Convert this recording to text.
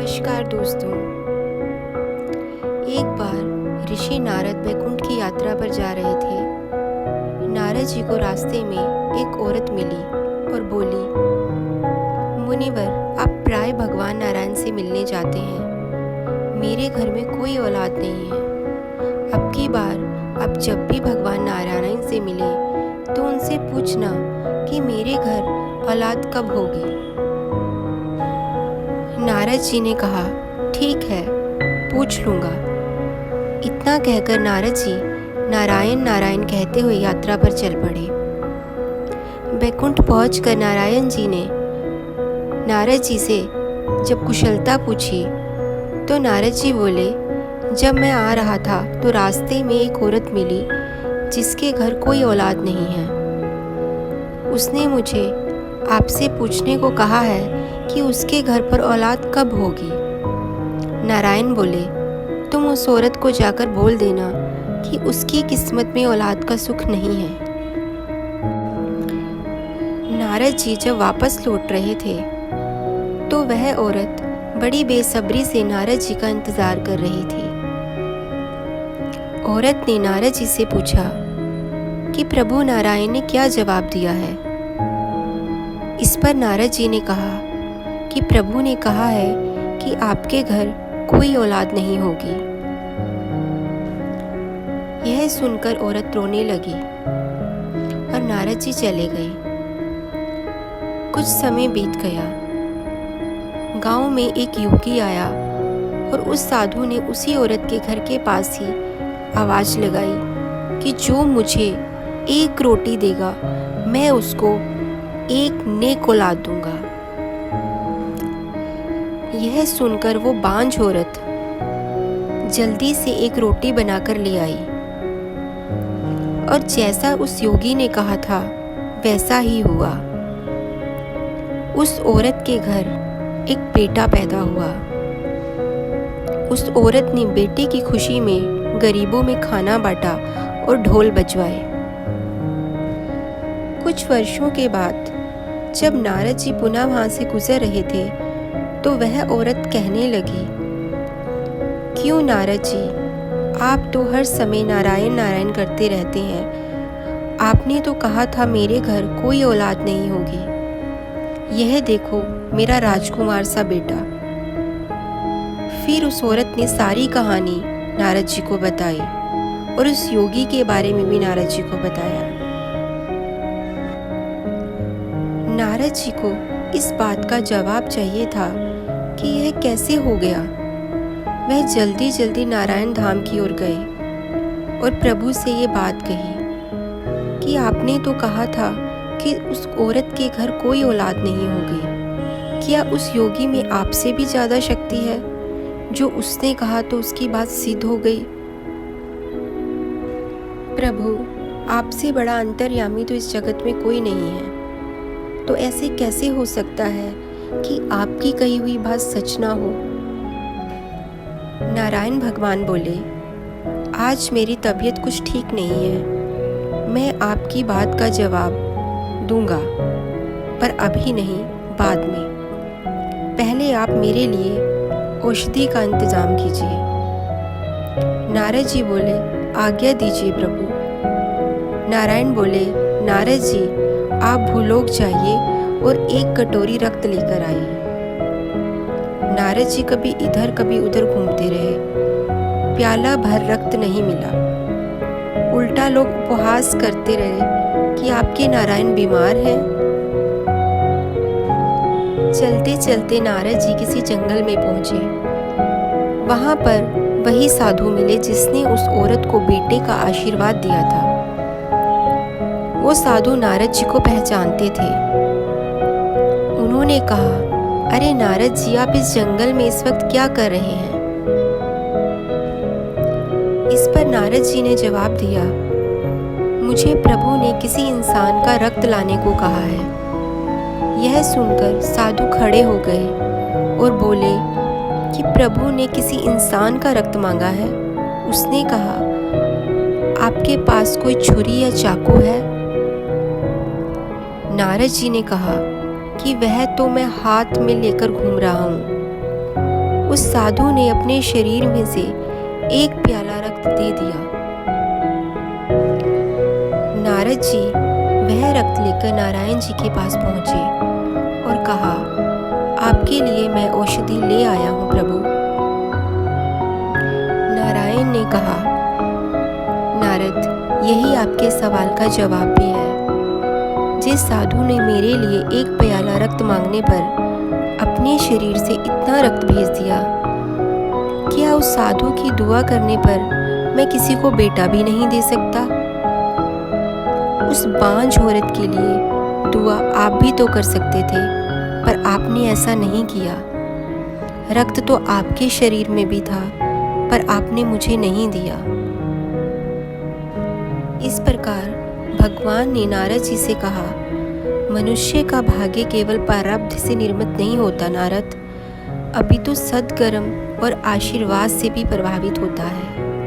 नमस्कार दोस्तों। एक बार ऋषि नारद बैकुंठ की यात्रा पर जा रहे थे। नारद जी को रास्ते में एक औरत मिली और बोली, मुनिवर, आप प्राय भगवान नारायण से मिलने जाते हैं। मेरे घर में कोई औलाद नहीं है। अब की बार आप जब भी भगवान नारायण से मिले तो उनसे पूछना कि मेरे घर औलाद कब होगी। नारद जी ने कहा, ठीक है, पूछ लूँगा। इतना कहकर नारद जी नारायण नारायण कहते हुए यात्रा पर चल पड़े। बैकुंठ पहुंचकर नारायण जी ने नारद जी से जब कुशलता पूछी तो नारद जी बोले, जब मैं आ रहा था तो रास्ते में एक औरत मिली जिसके घर कोई औलाद नहीं है। उसने मुझे आपसे पूछने को कहा है कि उसके घर पर औलाद कब होगी। नारायण बोले, तुम उस औरत को जाकर बोल देना कि उसकी किस्मत में औलाद का सुख नहीं है। नारद जी जब वापस लौट रहे थे तो वह औरत बड़ी बेसब्री से नारद जी का इंतजार कर रही थी। औरत ने नारद जी से पूछा कि प्रभु नारायण ने क्या जवाब दिया है। इस पर नारद जी ने कहा कि प्रभु ने कहा है कि आपके घर कोई औलाद नहीं होगी। यह सुनकर औरत रोने लगी और नारद जी चले गए। कुछ समय बीत गया। गांव में एक योगी आया और उस साधु ने उसी औरत के घर के पास ही आवाज लगाई कि जो मुझे एक रोटी देगा मैं उसको एक नेक औलाद दूंगा। यह सुनकर वो बांझ औरत जल्दी से एक रोटी बनाकर ले आई और जैसा उस योगी ने कहा था वैसा ही हुआ। उस औरत के घर एक बेटा पैदा हुआ। उस औरत ने बेटे की खुशी में गरीबों में खाना बांटा और ढोल बजवाए। कुछ वर्षों के बाद जब नारद जी पुनः वहां से गुजर रहे थे तो वह औरत कहने लगी, क्यों नारद जी, आप तो हर समय नारायण नारायण करते रहते हैं। आपने तो कहा था मेरे घर कोई औलाद नहीं होगी। यह देखो मेरा राजकुमार सा बेटा। फिर उस औरत ने सारी कहानी नारद जी को बताई और उस योगी के बारे में भी नारद जी को बताया। नारद जी को इस बात का जवाब चाहिए था कि यह कैसे हो गया। वह जल्दी जल्दी नारायण धाम की ओर गए और प्रभु से ये बात कही कि आपने तो कहा था कि उस औरत के घर कोई औलाद नहीं होगी। क्या उस योगी में आपसे भी ज़्यादा शक्ति है? जो उसने कहा तो उसकी बात सिद्ध हो गई। प्रभु, आपसे बड़ा अंतर्यामी तो इस जगत में कोई नहीं है। तो ऐसे कैसे हो सकता है कि आपकी कही हुई बात सच ना हो? नारायण भगवान बोले, आज मेरी तबीयत कुछ ठीक नहीं है। मैं आपकी बात का जवाब दूंगा, पर अभी नहीं, बाद में। पहले आप मेरे लिए औषधि का इंतजाम कीजिए। नारद जी बोले, आज्ञा दीजिए प्रभु। नारायण बोले, नारद जी, आप भूलोक जाइए और एक कटोरी रक्त लेकर आइए। नारद जी कभी इधर कभी उधर घूमते रहे। प्याला भर रक्त नहीं मिला। उल्टा लोग उपहास करते रहे कि आपके नारायण बीमार हैं। चलते चलते नारद जी किसी जंगल में पहुंचे। वहां पर वही साधु मिले जिसने उस औरत को बेटे का आशीर्वाद दिया था। वो साधु नारद जी को पहचानते थे। उन्होंने कहा, अरे नारद जी, आप इस जंगल में इस वक्त क्या कर रहे हैं? इस पर नारद जी ने जवाब दिया, मुझे प्रभु ने किसी इंसान का रक्त लाने को कहा है। यह सुनकर साधु खड़े हो गए और बोले कि प्रभु ने किसी इंसान का रक्त मांगा है। उसने कहा, आपके पास कोई छुरी या चाकू है? नारद जी ने कहा कि वह तो मैं हाथ में लेकर घूम रहा हूँ। उस साधु ने अपने शरीर में से एक प्याला रक्त दे दिया। नारद जी वह रक्त लेकर नारायण जी के पास पहुंचे और कहा, आपके लिए मैं औषधि ले आया हूँ प्रभु। नारायण ने कहा, नारद, यही आपके सवाल का जवाब भी है। जिस साधु ने मेरे लिए एक प्याला रक्त मांगने पर अपने शरीर से इतना रक्त भेज दिया, क्या उस साधु की दुआ करने पर मैं किसी को बेटा भी नहीं दे सकता? उस बांझ औरत के लिए दुआ आप भी तो कर सकते थे, पर आपने ऐसा नहीं किया। रक्त तो आपके शरीर में भी था, पर आपने मुझे नहीं दिया। इस प्रकार भगवान ने नारद जी से कहा, मनुष्य का भाग्य केवल प्रारब्ध से निर्मित नहीं होता नारद, अपितु सद्कर्म और आशीर्वाद से भी प्रभावित होता है।